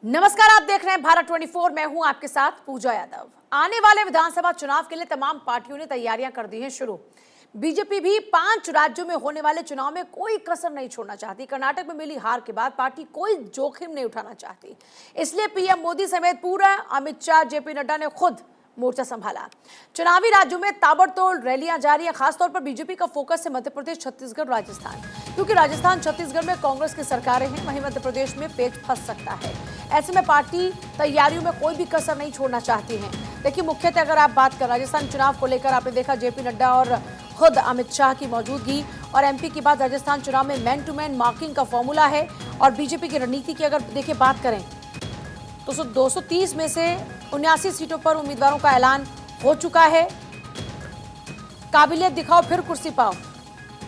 नमस्कार, आप देख रहे हैं भारत 24। मैं हूं आपके साथ पूजा यादव। आने वाले विधानसभा चुनाव के लिए तमाम पार्टियों ने तैयारियां कर दी हैं शुरू। बीजेपी भी 5 राज्यों में होने वाले चुनाव में कोई कसर नहीं छोड़ना चाहती। कर्नाटक में मिली हार के बाद पार्टी कोई जोखिम नहीं उठाना चाहती, इसलिए पीएम मोदी समेत पूरा अमित शाह, जेपी नड्डा ने खुद मोर्चा संभाला। चुनावी राज्यों में ताबड़तोड़ रैलियां जारी है। खासतौर पर बीजेपी का फोकस है मध्य प्रदेश, छत्तीसगढ़, राजस्थान, क्योंकि राजस्थान, छत्तीसगढ़ में कांग्रेस की सरकारें हैं, वहीं मध्य प्रदेश में पेच फंस सकता है। ऐसे में पार्टी तैयारियों में कोई भी कसर नहीं छोड़ना चाहती है। देखिए, मुख्यतः अगर आप बात करें राजस्थान चुनाव को लेकर, आपने देखा जेपी नड्डा और खुद अमित शाह की मौजूदगी, और एमपी के बाद राजस्थान चुनाव में मैन टू मैन मार्किंग का फॉर्मूला है। और बीजेपी की रणनीति की अगर देखिए बात करें तो 230 में से 79 सीटों पर उम्मीदवारों का ऐलान हो चुका है। काबिलियत दिखाओ फिर कुर्सी पाओ,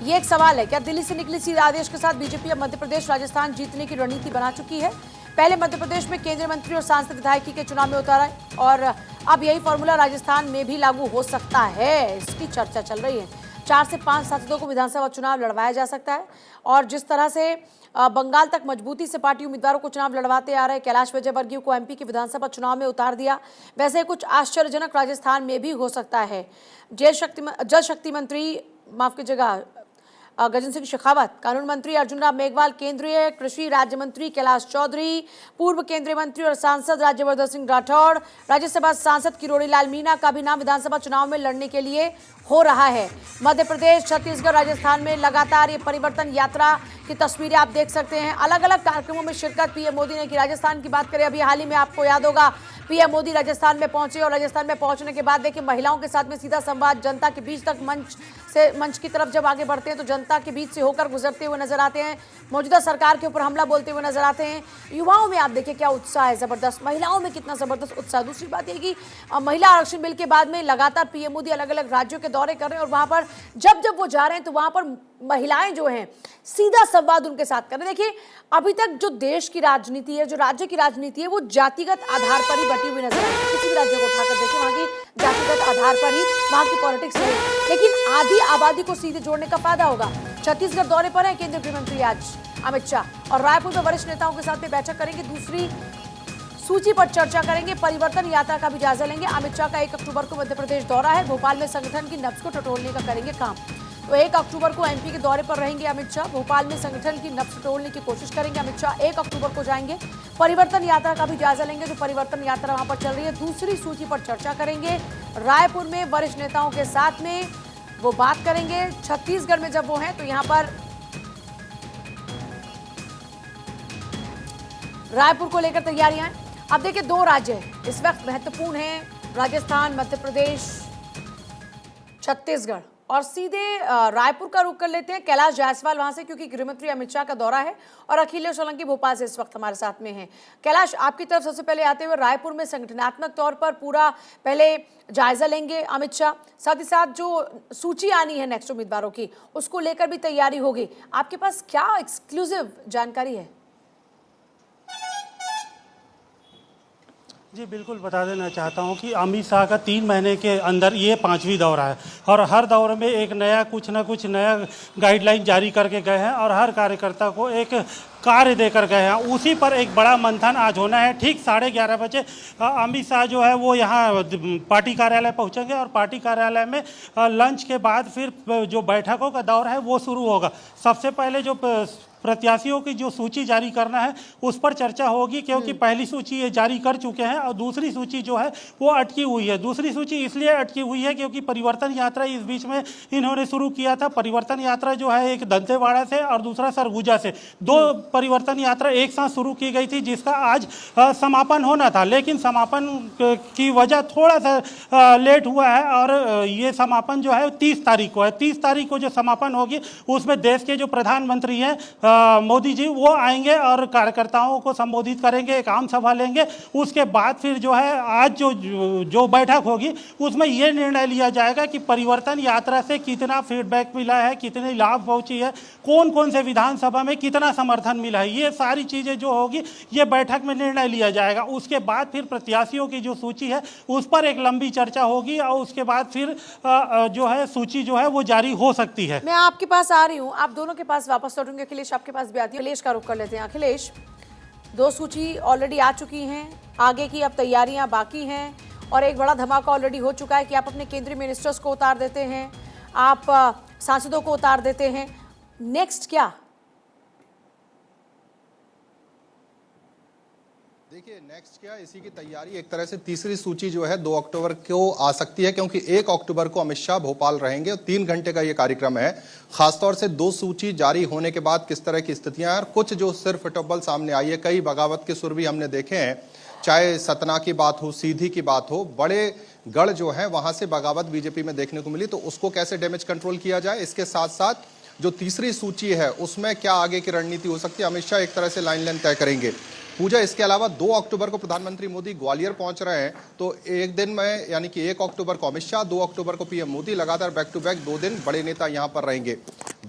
ये एक सवाल है। क्या दिल्ली से निकली सीधे आदेश के साथ बीजेपी अब मध्य प्रदेश, राजस्थान जीतने की रणनीति बना चुकी है? पहले मध्य प्रदेश में केंद्रीय मंत्री और सांसद विधायकी के चुनाव में उतारा है, और अब यही फॉर्मूला राजस्थान में भी लागू हो सकता है, इसकी चर्चा चल रही है। 4 से 5 सांसदों को विधानसभा चुनाव लड़वाया जा सकता है। और जिस तरह से बंगाल तक मजबूती से पार्टी उम्मीदवारों को चुनाव लड़वाते आ रहे, कैलाश विजयवर्गीय को एमपी के विधानसभा चुनाव में उतार दिया, वैसे कुछ आश्चर्यजनक राजस्थान में भी हो सकता है। जल शक्ति मंत्री, माफ कीजिएगा, गजेंद्र सिंह शेखावत, कानून मंत्री अर्जुन राम मेघवाल, केंद्रीय कृषि राज्य मंत्री कैलाश चौधरी, पूर्व केंद्रीय मंत्री और सांसद राज्यवर्धन सिंह राठौड़, राज्यसभा सांसद किरोड़ी लाल मीणा का भी नाम विधानसभा चुनाव में लड़ने के लिए हो रहा है। मध्य प्रदेश, छत्तीसगढ़, राजस्थान में लगातार ये परिवर्तन यात्रा की तस्वीरें आप देख सकते हैं। अलग अलग कार्यक्रमों में शिरकत पीएम मोदी ने की। राजस्थान की बात करें, अभी हाल ही में आपको याद होगा पीएम मोदी राजस्थान में पहुंचे, और राजस्थान में पहुंचने के बाद देखिए महिलाओं के साथ में सीधा संवाद, जनता के बीच तक मंच की तरफ जब आगे बढ़ते हैं तो जनता के बीच से होकर गुजरते हुए नजर आते हैं। मौजूदा सरकार के ऊपर हमला बोलते हुए नजर आते हैं। युवाओं में आप देखिए क्या उत्साह है, जबरदस्त। महिलाओं में कितना जबरदस्त उत्साह। दूसरी बात यह कि महिला आरक्षण बिल के बाद में लगातार पीएम मोदी अलग अलग राज्यों के दौरे कर रहे हैं, और वहां पर जब जब वो जा रहे हैं तो वहां पर महिलाएं जो हैं सीधा संवाद उनके साथ कर रहे हैं। देखिए, अभी तक जो देश की राजनीति है, जो राज्य की राजनीति है, वो जातिगत आधार पर ही बटी हुई नजर आई है। किसी भी राज्य को उठाकर देखिए, वहां की जातिगत आधार पर ही वहां की पॉलिटिक्स है। लेकिन आधी आबादी को सीधे जोड़ने का फायदा होगा। छत्तीसगढ़ दौरे पर है केंद्रीय गृह मंत्री आज अमित शाह, और रायपुर में वरिष्ठ नेताओं के साथ में बैठक करेंगे। दूसरी सूची पर चर्चा करेंगे। परिवर्तन यात्रा का भी जायजा लेंगे। अमित शाह का 1 अक्टूबर को मध्य प्रदेश दौरा है। भोपाल में संगठन की नब्ज को टटोलने का करेंगे काम। तो 1 अक्टूबर को एमपी के दौरे पर रहेंगे अमित शाह। भोपाल में संगठन की नब्ज टटोलने की कोशिश करेंगे अमित शाह। 1 अक्टूबर को जाएंगे। परिवर्तन यात्रा का भी जायजा लेंगे, जो परिवर्तन यात्रा वहां पर चल रही है। दूसरी सूची पर चर्चा करेंगे। रायपुर में वरिष्ठ नेताओं के साथ में वो बात करेंगे। छत्तीसगढ़ में जब वो हैं तो यहां पर रायपुर को लेकर तैयारियां हैं। अब देखिए, 2 राज्य इस वक्त महत्वपूर्ण हैं, राजस्थान, मध्य प्रदेश, छत्तीसगढ़। और सीधे रायपुर का रुख कर लेते हैं। कैलाश जायसवाल वहां से, क्योंकि गृहमंत्री अमित शाह का दौरा है, और अखिलेश सोलंकी भोपाल से इस वक्त हमारे साथ में हैं। कैलाश, आपकी तरफ सबसे पहले आते हुए, रायपुर में संगठनात्मक तौर पर पूरा पहले जायजा लेंगे अमित शाह, साथ ही साथ जो सूची आनी है नेक्स्ट उम्मीदवारों की, उसको लेकर भी तैयारी होगी। आपके पास क्या एक्सक्लूसिव जानकारी है? जी बिल्कुल, बता देना चाहता हूं कि अमित शाह का 3 महीने के अंदर ये 5वीं दौरा है, और हर दौरे में एक नया कुछ ना कुछ नया गाइडलाइन जारी करके गए हैं, और हर कार्यकर्ता को एक कार्य देकर गए हैं। उसी पर एक बड़ा मंथन आज होना है। ठीक 11:30 बजे अमित शाह जो है वो यहाँ पार्टी कार्यालय पहुँचेंगे, और पार्टी कार्यालय में लंच के बाद फिर जो बैठकों का दौर है वो शुरू होगा। सबसे पहले जो प्रत्याशियों की जो सूची जारी करना है उस पर चर्चा होगी, क्योंकि पहली सूची ये जारी कर चुके हैं, और दूसरी सूची जो है वो अटकी हुई है। दूसरी सूची इसलिए अटकी हुई है क्योंकि परिवर्तन यात्रा इस बीच में इन्होंने शुरू किया था। परिवर्तन यात्रा जो है एक दंतेवाड़ा से और दूसरा सरगुजा से, 2 परिवर्तन यात्रा एक साथ शुरू की गई थी, जिसका आज समापन होना था। लेकिन समापन की वजह थोड़ा सा लेट हुआ है, और ये समापन जो है 30 तारीख को है। 30 तारीख को जो समापन होगी उसमें देश के जो प्रधानमंत्री हैं मोदी जी, वो आएंगे और कार्यकर्ताओं को संबोधित करेंगे, एक आम सभा लेंगे। उसके बाद फिर जो है आज जो बैठक होगी उसमें ये निर्णय लिया जाएगा कि परिवर्तन यात्रा से कितना फीडबैक मिला है, कितनी लाभ पहुंची है, कौन कौन से विधानसभा में कितना समर्थन मिला है। ये सारी चीज़ें जो होगी ये बैठक में निर्णय लिया जाएगा। उसके बाद फिर प्रत्याशियों की जो सूची है उस पर एक लंबी चर्चा होगी, और उसके बाद फिर जो है सूची जो है वो जारी हो सकती है। मैं आपके पास आ रही हूँ, आप दोनों के पास वापस लौटूंगी। अखिलेश आपके पास भी आती है। अखिलेश का रुख कर लेते हैं। अखिलेश, 2 सूची ऑलरेडी आ चुकी हैं, आगे की अब तैयारियां बाकी हैं और एक बड़ा धमाका ऑलरेडी हो चुका है कि आप अपने केंद्रीय मिनिस्टर्स को उतार देते हैं, आप सांसदों को उतार देते हैं। नेक्स्ट क्या? देखिए नेक्स्ट क्या, इसी की तैयारी एक तरह से तीसरी सूची जो है 2 अक्टूबर को आ सकती है, क्योंकि 1 अक्टूबर को अमित शाह भोपाल रहेंगे और 3 घंटे का ये कार्यक्रम है। खासतौर से 2 सूची जारी होने के बाद किस तरह की स्थितियां हैं, कुछ जो सिर्फ टब्बल सामने आई है, कई बगावत के सुर भी हमने देखे हैं, चाहे सतना की बात हो, सीधी की बात हो, बड़े गढ़ जो है वहां से बगावत बीजेपी में देखने को मिली। तो उसको कैसे डैमेज कंट्रोल किया जाए, इसके साथ साथ जो तीसरी सूची है उसमें क्या आगे की रणनीति हो सकती है, अमित शाह एक तरह से लाइन तय करेंगे। पूजा, इसके अलावा 2 अक्टूबर को प्रधानमंत्री मोदी ग्वालियर पहुंच रहे हैं, तो एक दिन में यानी कि 1 अक्टूबर को अमित शाह, 2 अक्टूबर को पीएम मोदी, लगातार बैक टू बैक 2 दिन बड़े नेता यहां पर रहेंगे।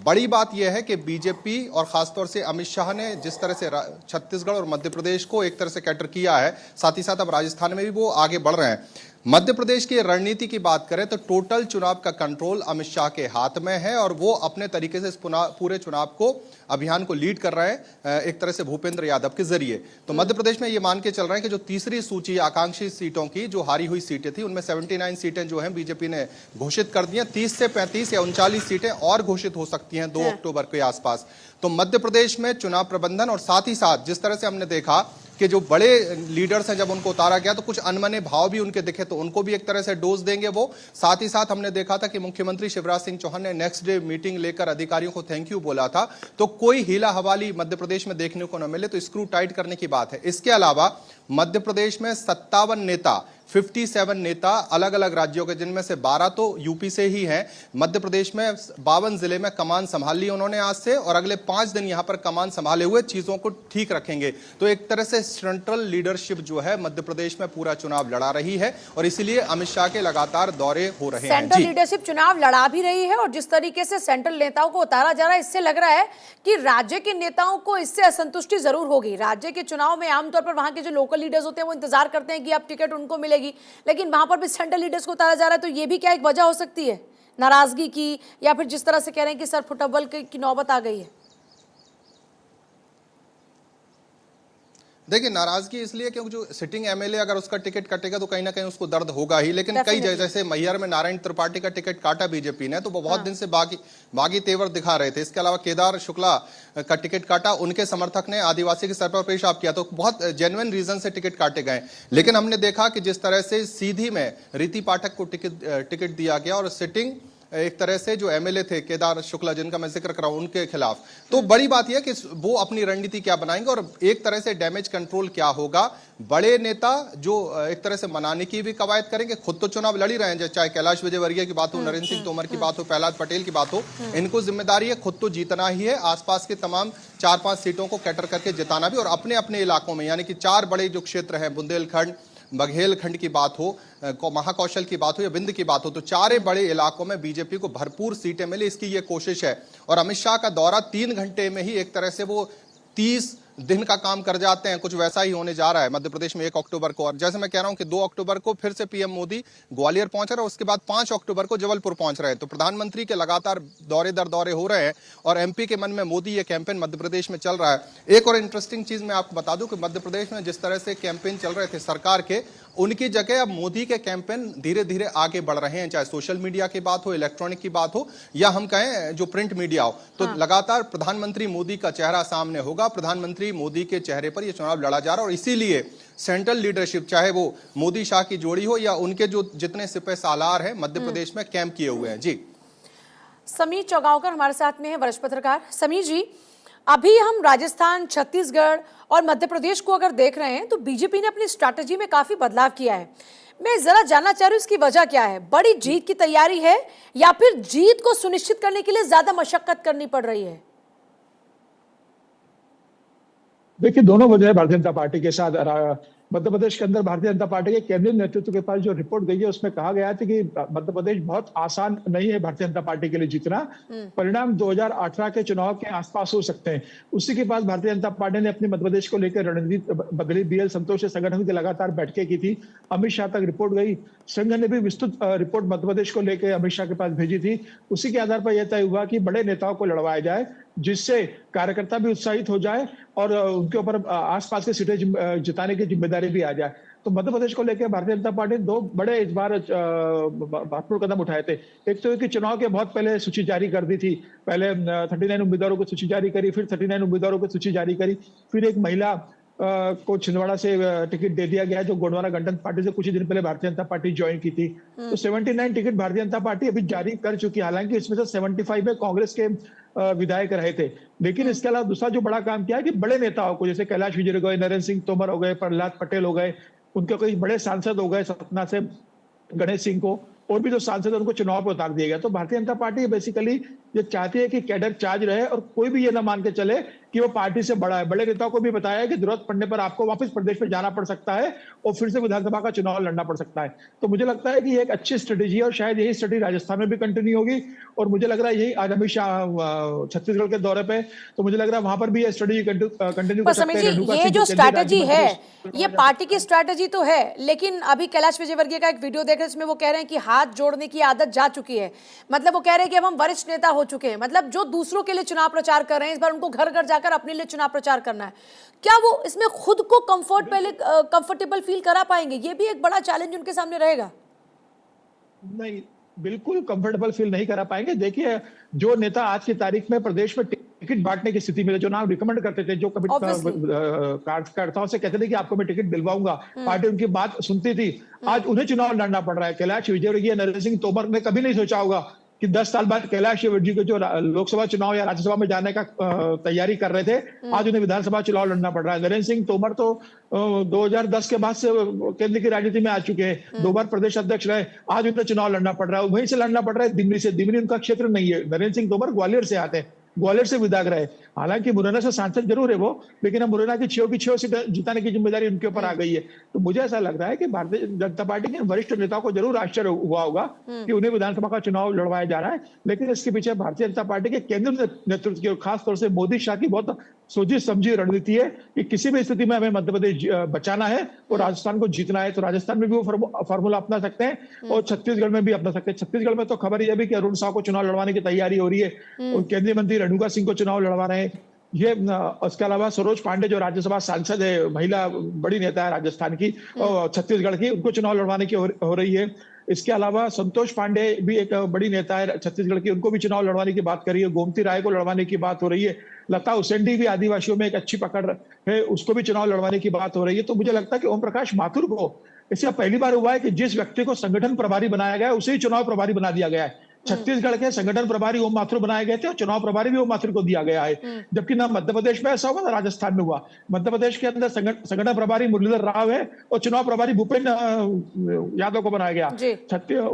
बड़ी बात यह है कि बीजेपी और खासतौर से अमित शाह ने जिस तरह से छत्तीसगढ़ और मध्य प्रदेश को एक तरह से कैटर किया है, साथ ही साथ अब राजस्थान में भी वो आगे बढ़ रहे हैं। मध्य प्रदेश की रणनीति की बात करें तो टोटल चुनाव का कंट्रोल अमित शाह के हाथ में है और वो अपने तरीके से इस पूरे चुनाव को, अभियान को लीड कर रहे हैं एक तरह से भूपेंद्र यादव के जरिए। तो मध्य प्रदेश में ये मान के चल रहे हैं कि जो तीसरी सूची आकांक्षी सीटों की, जो हारी हुई सीटें थी, उनमें 79 सीटें जो हैं बीजेपी ने घोषित कर दी हैं। 30 से 35 या 39 सीटें और घोषित हो सकती हैं 2 अक्टूबर के आसपास। तो मध्य प्रदेश में चुनाव प्रबंधन और साथ ही साथ जिस तरह से हमने देखा कि जो बड़े लीडर्स हैं जब उनको उतारा गया तो कुछ अनमने भाव भी उनके दिखे, तो उनको भी एक तरह से डोज देंगे वो। साथ ही साथ हमने देखा था कि मुख्यमंत्री शिवराज सिंह चौहान ने नेक्स्ट डे मीटिंग लेकर अधिकारियों को थैंक यू बोला था। तो कोई हीला हवाली मध्य प्रदेश में देखने को न मिले तो स्क्रू टाइट करने की बात है। इसके अलावा मध्य प्रदेश में 57 नेता, 57 नेता अलग अलग राज्यों के, जिनमें से 12 तो यूपी से ही हैं। मध्य प्रदेश में 52 जिले में कमान संभाल ली उन्होंने आज से, और अगले 5 दिन यहां पर कमान संभाले हुए चीजों को ठीक रखेंगे। तो एक तरह से सेंट्रल लीडरशिप जो है मध्य प्रदेश में पूरा चुनाव लड़ा रही है और इसीलिए अमित शाह के लगातार दौरे हो रहे हैं। सेंट्रल लीडरशिप चुनाव लड़ा भी रही है और जिस तरीके से सेंट्रल नेताओं को उतारा जा रहा है, इससे लग रहा है कि राज्य के नेताओं को इससे असंतुष्टि जरूर होगी। राज्य के चुनाव में आमतौर पर वहां के जो लोकल लीडर्स होते हैं वो इंतजार करते हैं कि अब टिकट उनको मिलेगी, लेकिन वहां पर भी सेंट्रल लीडर्स को उतारा जा रहा है। तो ये भी क्या एक वजह हो सकती है नाराजगी की, या फिर जिस तरह से कह रहे हैं कि सर फुटबॉल की नौबत आ गई है? देखिए नाराजगी इसलिए क्योंकि जो सिटिंग एमएलए अगर उसका टिकट कटेगा तो कहीं ना कहीं उसको दर्द होगा ही। लेकिन कई जैसे मैहर में नारायण त्रिपाठी का टिकट काटा बीजेपी ने, तो वो बहुत दिन से बागी तेवर दिखा रहे थे। इसके अलावा केदार शुक्ला का टिकट काटा, उनके समर्थक ने आदिवासी के सर पर पेशाब किया, तो बहुत जेन्युइन रीजन से टिकट काटे गए। लेकिन हमने देखा कि जिस तरह से सीधी में रीति पाठक को टिकट दिया गया और सिटिंग एक तरह से जो एमएलए थे केदार शुक्ला, जिनका मैं जिक्र कर रहा हूं, उनके खिलाफ, तो बड़ी बात यह कि वो अपनी रणनीति क्या बनाएंगे और एक तरह से डैमेज कंट्रोल क्या होगा। बड़े नेता जो एक तरह से मनाने की भी कवायद करेंगे, खुद तो चुनाव लड़ ही रहे हैं, चाहे कैलाश विजयवर्गीय की बात हो, नरेंद्र सिंह तोमर की बात हो, प्रहलाद पटेल की बात हो, इनको जिम्मेदारी है खुद तो जीतना ही है, आसपास के तमाम 4-5 सीटों को कैटर करके जिताना भी, और अपने अपने इलाकों में, यानी कि 4 बड़े जो क्षेत्र हैं, बुंदेलखंड, बघेलखंड की बात हो, महाकौशल की बात हो या बिंद की बात हो, तो 4 बड़े इलाकों में बीजेपी को भरपूर सीटें मिले, इसकी ये कोशिश है। और अमित शाह का दौरा 3 घंटे में ही एक तरह से वो 30 दिन का काम कर जाते हैं, कुछ वैसा ही होने जा रहा है मध्य प्रदेश में 1 अक्टूबर को। और जैसे मैं कह रहा हूं कि 2 अक्टूबर को फिर से पीएम मोदी ग्वालियर पहुंच रहे हैं, उसके बाद 5 अक्टूबर को जबलपुर पहुंच रहे हैं। तो प्रधानमंत्री के लगातार दौरे दर दौरे हो रहे हैं और एमपी के मन में मोदी ये कैंपेन मध्य प्रदेश में चल रहा है। एक और इंटरेस्टिंग चीज मैं आपको बता दूं कि मध्य प्रदेश में जिस तरह से कैंपेन चल रहे थे सरकार के, उनकी जगह अब मोदी के कैंपेन धीरे धीरे आगे बढ़ रहे हैं, चाहे सोशल मीडिया की बात हो, इलेक्ट्रॉनिक की बात हो, या हम कहें जो प्रिंट मीडिया हो। तो लगातार प्रधानमंत्री मोदी का चेहरा सामने होगा, प्रधानमंत्री मोदी के चेहरे पर यह चुनाव लड़ा जा रहा है। और इसीलिए सेंट्रल लीडरशिप, चाहे वो मोदी शाह की जोड़ी हो या उनके जो जितने सिपह सालार हैं, मध्य प्रदेश में कैंप किए हुए हैं। जी, समीर चौगांवकर हमारे साथ में है, वरिष्ठ पत्रकार। समीर जी, अभी हम राजस्थान, छत्तीसगढ़ और मध्य प्रदेश को अगर देख रहे हैं तो बीजेपी ने अपनी स्ट्रैटेजी में काफी बदलाव किया है। मैं जरा जानना चाह रही हूं इसकी वजह क्या है? बड़ी जीत की तैयारी है या फिर जीत को सुनिश्चित करने के लिए ज्यादा मशक्कत करनी पड़ रही है? देखिए, दोनों वजह है भारतीय जनता पार्टी के साथ। मध्य प्रदेश के अंदर भारतीय जनता पार्टी के केंद्रीय नेतृत्व के पास जो रिपोर्ट गई है उसमें कहा गया था कि मध्य प्रदेश बहुत आसान नहीं है भारतीय जनता पार्टी के लिए जीतना, परिणाम 2018 के चुनाव के आसपास हो सकते हैं। उसी के बाद भारतीय जनता पार्टी ने अपनी मध्य प्रदेश को लेकर रणनीति बदली। बीएल संतोष से संगठन की लगातार बैठकें की थी, अमित शाह तक रिपोर्ट गई, संघ ने भी विस्तृत रिपोर्ट मध्य प्रदेश को लेकर अमित शाह के पास भेजी थी। उसी के आधार पर यह तय हुआ कि बड़े नेताओं को लड़वाया जाए, जिससे कार्यकर्ता भी उत्साहित हो जाए और उनके ऊपर आसपास की सीटें जिताने की जिम्मेदारी भी आ जाए। तो मध्य प्रदेश को लेकर भारतीय जनता पार्टी ने दो बड़े इस बार महत्वपूर्ण कदम उठाए थे। एक तो कि चुनाव के बहुत पहले सूची जारी कर दी थी। पहले 39 उम्मीदवारों की सूची जारी करी, फिर 39 उम्मीदवारों की सूची जारी करी, फिर एक महिला को छिंदवाड़ा से टिकट दे दिया गया है, जो गोंडवाना गणतंत्र पार्टी से कुछ ही दिन पहले भारतीय जनता पार्टी ज्वाइन की थी। तो 79 टिकट भारतीय जनता पार्टी अभी जारी कर चुकी है। हालांकि इसमें से 75 में कांग्रेस के विधायक रहे थे। लेकिन इसके अलावा दूसरा जो बड़ा काम किया है कि बड़े नेताओं को, जैसे कैलाश विजय हो गए, नरेंद्र सिंह तोमर हो गए, प्रहलाद पटेल हो गए, उनके कई बड़े सांसद हो गए, सतना से गणेश सिंह को, और भी जो सांसद है उनको चुनाव पर उतार दिया गया। तो भारतीय जनता पार्टी बेसिकली ये चाहती है कि कैडर चार्ज रहे और कोई भी ये ना मान के चले कि वो पार्टी से बड़ा है। बड़े नेताओं को भी बताया है कि जरूरत पड़ने पर आपको वापस प्रदेश में जाना पड़ सकता है और फिर से विधानसभा का चुनाव लड़ना पड़ सकता है। तो मुझे लगता है कि ये एक अच्छी स्ट्रेटेजी है और शायद यही स्ट्रेटेजी राजस्थान में भी कंटिन्यू होगी। और मुझे लग रहा है यही आज अमित शाह छत्तीसगढ़ के दौरे पे, तो मुझे लग रहा है वहां पर भी ये स्ट्रेटेजी कंटिन्यू कर सकते हैं। ये जो स्ट्रैटेजी है, ये पार्टी की स्ट्रैटेजी तो है, लेकिन अभी कैलाश विजयवर्गीय का एक वीडियो देख रहे हैं, इसमें वो कह रहे हैं कि हाथ जोड़ने की आदत जा चुकी है। मतलब वो कह रहे हैं कि अब हम वरिष्ठ नेता हो चुके हैं। मतलब जो दूसरों के लिए चुनाव प्रचार कर रहे हैं, इस बार उनको घर घर जाकर अपने लिए चुनाव प्रचार करना है। क्या वो इसमें खुद को कंफर्टेबल फील करा पाएंगे? ये भी एक बड़ा चैलेंज उनके सामने रहेगा। नहीं, बिल्कुल कंफर्टेबल फील नहीं करा पाएंगे। देखिए, जो नेता आज की तारीख में प्रदेश में टिकट बांटने की स्थिति में, जो नाम रिकमेंड करते थे, जो कभी कार्यकर्ताओं से कहते थे कि आपको मैं टिकट दिलवाऊंगा, पार्टी उनकी बात सुनती थी, आज उन्हें चुनाव लड़ना पड़ रहा है। कैलाश विजयवर्गीय, नरेंद्र सिंह तोमर ने कभी नहीं सोचा होगा कि 10 साल बाद कैलाश विजयवर्गीय को जो लोकसभा चुनाव या राज्यसभा में जाने का तैयारी कर रहे थे, आज उन्हें विधानसभा चुनाव लड़ना पड़ रहा है। नरेंद्र सिंह तोमर तो 2010 के बाद से केंद्र की राजनीति में आ चुके हैं, 2 बार प्रदेश अध्यक्ष रहे, आज उन्हें चुनाव लड़ना पड़ रहा है। वहीं से लड़ना पड़ रहा है दिमनी से। दिमनी उनका क्षेत्र नहीं है। नरेंद्र सिंह तोमर ग्वालियर से आते हैं, ग्वालियर से विधायक रहे। हालांकि मुरैना से सांसद जरूर है वो, लेकिन अब मुरैना की 6 की 6 सीटें जिताने की जिम्मेदारी उनके ऊपर आ गई है। तो मुझे ऐसा लग रहा है कि भारतीय जनता पार्टी के वरिष्ठ नेताओं को जरूर आश्चर्य हुआ होगा कि उन्हें विधानसभा का चुनाव लड़वाया जा रहा है। लेकिन इसके पीछे भारतीय जनता पार्टी के केंद्रीय नेतृत्व की और खासतौर से मोदी शाह की बहुत सोची समझी रणनीति है कि किसी भी स्थिति में हमें मध्य प्रदेश बचाना है और राजस्थान को जीतना है। तो राजस्थान में भी वो फॉर्मूला अपना सकते हैं और छत्तीसगढ़ में भी अपना सकते हैं। छत्तीसगढ़ में तो खबर यह भी कि अरुण साव को चुनाव लड़वाने की तैयारी हो रही है और केंद्रीय मंत्री रेणुका सिंह को चुनाव लड़वा रहे हैं। ये उसके अलावा सरोज पांडे जो राज्यसभा सांसद है, महिला बड़ी नेता है राजस्थान की और छत्तीसगढ़ की, उनको चुनाव लड़वाने की हो रही है। इसके अलावा संतोष पांडे भी एक बड़ी नेता है छत्तीसगढ़ की, उनको भी चुनाव लड़वाने की बात करी है। गोमती राय को लड़वाने की बात हो रही है। लता उसेंडी भी आदिवासियों में एक अच्छी पकड़ है, उसको भी चुनाव लड़वाने की बात हो रही है। तो मुझे लगता है कि ओम प्रकाश माथुर को इससे पहली बार हुआ है कि जिस व्यक्ति को संगठन प्रभारी बनाया गया है उसे ही चुनाव प्रभारी बना दिया गया है। छत्तीसगढ़ के संगठन प्रभारी ओम माथुर बनाए गए थे और चुनाव प्रभारी भी ओम माथुर को दिया गया है। जबकि ना मध्य प्रदेश में ऐसा हुआ ना राजस्थान में हुआ। मध्य प्रदेश के अंदर संगठन प्रभारी मुरलीधर राव है और चुनाव प्रभारी भूपेन्द्र यादव को बनाया गया।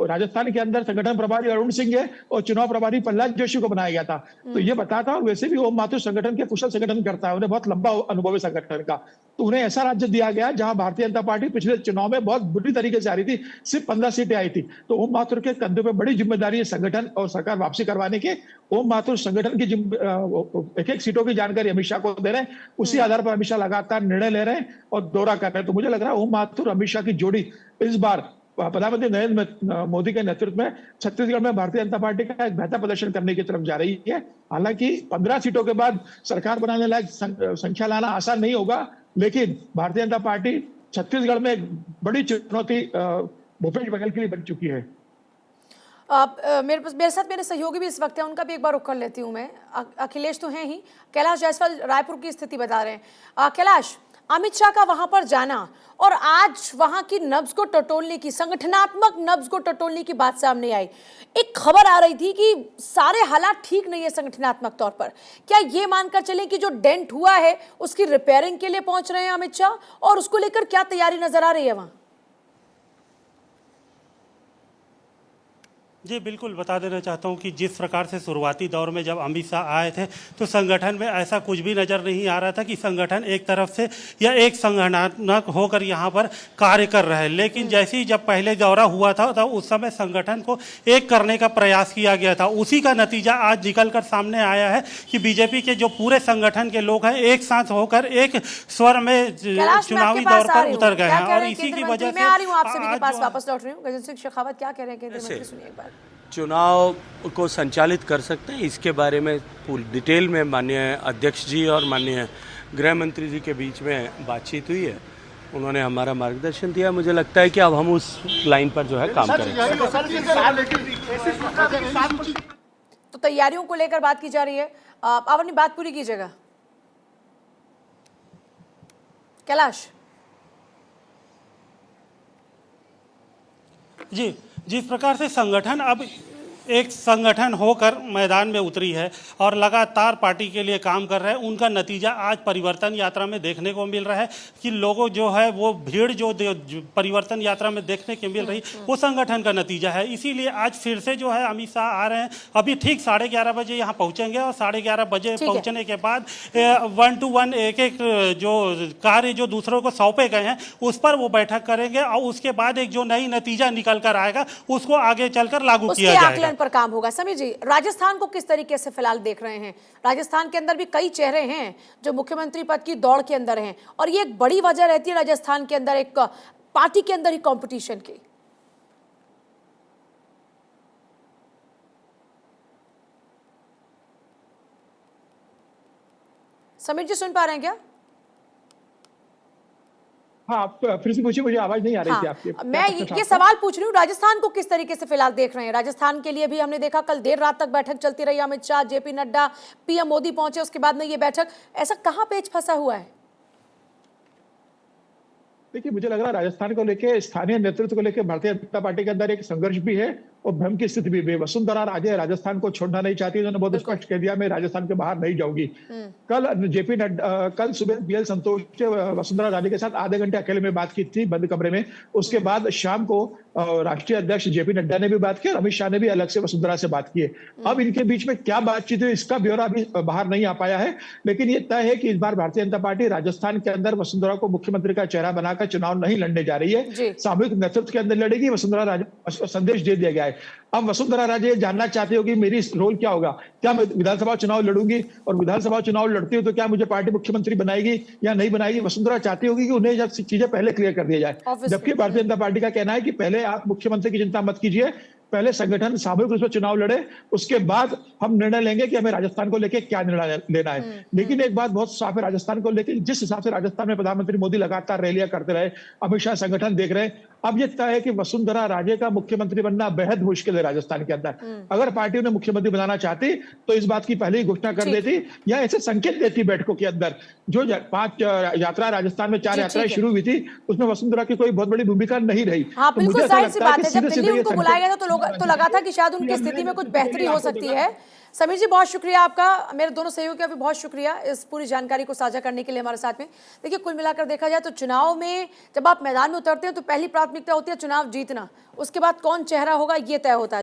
राजस्थान के अंदर संगठन प्रभारी अरुण सिंह है और चुनाव प्रभारी प्रहलाद जोशी को बनाया गया था। तो ये बताता, और वैसे भी ओम माथुर संगठन के कुशल संगठन करता है, उन्हें बहुत लंबा अनुभव है संगठन का। तो उन्हें ऐसा राज्य दिया गया जहां भारतीय जनता पार्टी पिछले चुनाव में बहुत बुरी तरीके से आ रही थी, सिर्फ 15 सीटें आई थी। तो ओम माथुर के कंधों पे बड़ी जिम्मेदारी है संगठन और सरकार वापसी करवाने के। ओम माथुर संगठन की एक सीटों की जानकारी अमित शाह को दे रहे हैं, उसी आधार पर अमित शाह लगातार निर्णय ले रहे हैं और दौरा कर रहे हैं। तो मुझे लग रहा है ओम माथुर अमित शाह की जोड़ी इस बार प्रधानमंत्री नरेंद्र मोदी के नेतृत्व में छत्तीसगढ़ में भारतीय जनता पार्टी का एक बेहतर प्रदर्शन करने की तरफ जा रही है। हालांकि 15 सीटों के बाद सरकार बनाने लायक संख्या लाना आसान नहीं होगा, लेकिन भारतीय जनता पार्टी छत्तीसगढ़ में एक बड़ी चुनौती भूपेश बघेल के लिए बन चुकी है। मेरे साथ मेरे सहयोगी भी इस वक्त हैं, उनका भी एक बार रुख कर लेती हूँ मैं। अखिलेश तो हैं ही, कैलाश जायसवाल रायपुर की स्थिति बता रहे हैं। कैलाश, अमित शाह का वहां पर जाना और आज वहां की नब्ज को टटोलने की, संगठनात्मक नब्ज को टटोलने की बात सामने आई। एक खबर आ रही थी कि सारे हालात ठीक नहीं है संगठनात्मक तौर पर। क्या ये मानकर चलें कि जो डेंट हुआ है उसकी रिपेयरिंग के लिए पहुंच रहे हैं अमित शाह, और उसको लेकर क्या तैयारी नजर आ रही है वहां? जी बिल्कुल, बता देना चाहता हूं कि जिस प्रकार से शुरुआती दौर में जब अमित शाह आए थे तो संगठन में ऐसा कुछ भी नज़र नहीं आ रहा था कि संगठन एक तरफ से या एक संगठनात्मक होकर यहां पर कार्य कर रहे हैं। लेकिन जैसे ही जब पहले दौरा हुआ था तो उस समय संगठन को एक करने का प्रयास किया गया था। उसी का नतीजा आज निकल कर सामने आया है कि बीजेपी के जो पूरे संगठन के लोग हैं एक साथ होकर एक स्वर में चुनावी दौर पर उतर गए हैं और इसी की वजह से मैं आ रही हूँ आपसे भी के पास वापस लौट रही हूँ। गजेंद्र सिंह शेखावत क्या कह रहे हैं केंद्रीय मंत्री, सुनिए एक बार। चुनाव को संचालित कर सकते हैं, इसके बारे में पूरी डिटेल में माननीय अध्यक्ष जी और माननीय गृह मंत्री जी के बीच में बातचीत हुई है। उन्होंने हमारा मार्गदर्शन दिया। मुझे लगता है कि अब हम उस लाइन पर जो है काम करेंगे। तो तैयारियों को लेकर बात की जा रही है। आप अपनी बात पूरी कीजिएगा कैलाश। जी, जिस प्रकार से संगठन अब एक संगठन होकर मैदान में उतरी है और लगातार पार्टी के लिए काम कर रहे हैं, उनका नतीजा आज परिवर्तन यात्रा में देखने को मिल रहा है कि लोगों जो है वो भीड़ जो परिवर्तन यात्रा में देखने को मिल रही वो संगठन का नतीजा है। इसीलिए आज फिर से जो है अमित शाह आ रहे हैं। अभी ठीक 11:30 बजे यहाँ पहुँचेंगे और 11:30 बजे पहुँचने के बाद 1 to 1 एक जो कार्य जो दूसरों को सौंपे गए हैं उस पर वो बैठक करेंगे और उसके बाद एक जो नई नतीजा निकल कर आएगा उसको आगे चलकर लागू किया जाएगा पर काम होगा। समीर जी, राजस्थान को किस तरीके से फिलहाल देख रहे हैं? राजस्थान के अंदर भी कई चेहरे हैं जो मुख्यमंत्री पद की दौड़ के अंदर हैं और ये एक बड़ी वजह रहती है राजस्थान के अंदर एक पार्टी के अंदर ही कंपटीशन की। समीर जी सुन पा रहे हैं क्या? हाँ, आप फिर से पूछिए, मुझे आवाज नहीं आ रही थी आपकी। मैं ये सवाल पूछ रही हूँ, राजस्थान को किस तरीके से फिलहाल देख रहे हैं? राजस्थान के लिए भी हमने देखा कल देर रात तक बैठक चलती रही, अमित शाह, जेपी नड्डा, पीएम मोदी पहुंचे, उसके बाद में ये बैठक, ऐसा कहां पेच फंसा हुआ है? देखिए, मुझे लग रहा है राजस्थान को लेके, स्थानीय नेतृत्व को लेके भारतीय जनता पार्टी के अंदर एक संघर्ष भी है और भ्रम की स्थिति भी है। वसुंधरा राजे राजस्थान को छोड़ना नहीं चाहती, उन्होंने बहुत स्पष्ट कह दिया मैं राजस्थान के बाहर नहीं जाऊंगी। कल जेपी नड्डा, कल सुबह बीएल संतोष से वसुंधरा राजे के साथ आधे घंटे अकेले में बात की थी बंद कमरे में। उसके बाद शाम को राष्ट्रीय अध्यक्ष जेपी नड्डा ने भी बात की और अमित शाह ने भी अलग से वसुंधरा से बात की है। अब इनके बीच में क्या बातचीत हुई इसका ब्यौरा अभी बाहर नहीं आ पाया है, लेकिन ये तय है कि इस बार भारतीय जनता पार्टी राजस्थान के अंदर वसुंधरा को मुख्यमंत्री का चेहरा बनाकर चुनाव नहीं लड़ने जा रही है, सामूहिक नेतृत्व के अंदर लड़ेगी। वसुंधरा राजे संदेश दे दिया गया है। अब वसुंधरा राजे जानना चाहते हो कि मेरी रोल क्या होगा, क्या मैं विधानसभा चुनाव लड़ूंगी और विधानसभा चुनाव लड़ती हूँ तो क्या मुझे पार्टी मुख्यमंत्री बनाएगी या नहीं बनाएगी? वसुंधरा चाहती होगी कि उन्हें चीजें पहले क्लियर कर दिया जाए, जबकि भारतीय जनता पार्टी का कहना है कि पहले आप मुख्यमंत्री की चिंता मत कीजिए, पहले संगठन सामूहिक रूप से चुनाव लड़े, उसके बाद हम निर्णय लेंगे कि हमें राजस्थान को लेकर क्या निर्णय लेना है। लेकिन एक बात बहुत साफ है राजस्थान को लेकर, जिस हिसाब से राजस्थान में प्रधानमंत्री मोदी लगातार रैलियां करते रहे, अमित शाह संगठन देख रहे हैं, अब ये तय है कि वसुंधरा राजे का मुख्यमंत्री बनना बेहद मुश्किल है राजस्थान के अंदर। अगर पार्टी उन्हें मुख्यमंत्री बनाना चाहती तो इस बात की पहले ही घोषणा कर देती या ऐसे संकेत देती बैठकों के अंदर। जो 5 यात्रा राजस्थान में 4 यात्राएं शुरू हुई थी उसमें वसुंधरा की कोई बहुत बड़ी भूमिका नहीं रही। हाँ, बिल्कुल जाहिर सी बात है, जब दिल्ली उनको बुलाया गया था तो लगा था कि शायद उनकी स्थिति में कुछ बेहतरी हो सकती है। समीर जी बहुत शुक्रिया आपका, मेरे दोनों सहयोगियों का भी बहुत शुक्रिया इस पूरी जानकारी को साझा करने के लिए हमारे साथ में। देखिए, कुल मिलाकर देखा जाए तो चुनाव में जब आप मैदान में उतरते हैं तो पहली प्राथमिकता होती है चुनाव जीतना, उसके बाद कौन चेहरा होगा ये तय होता है।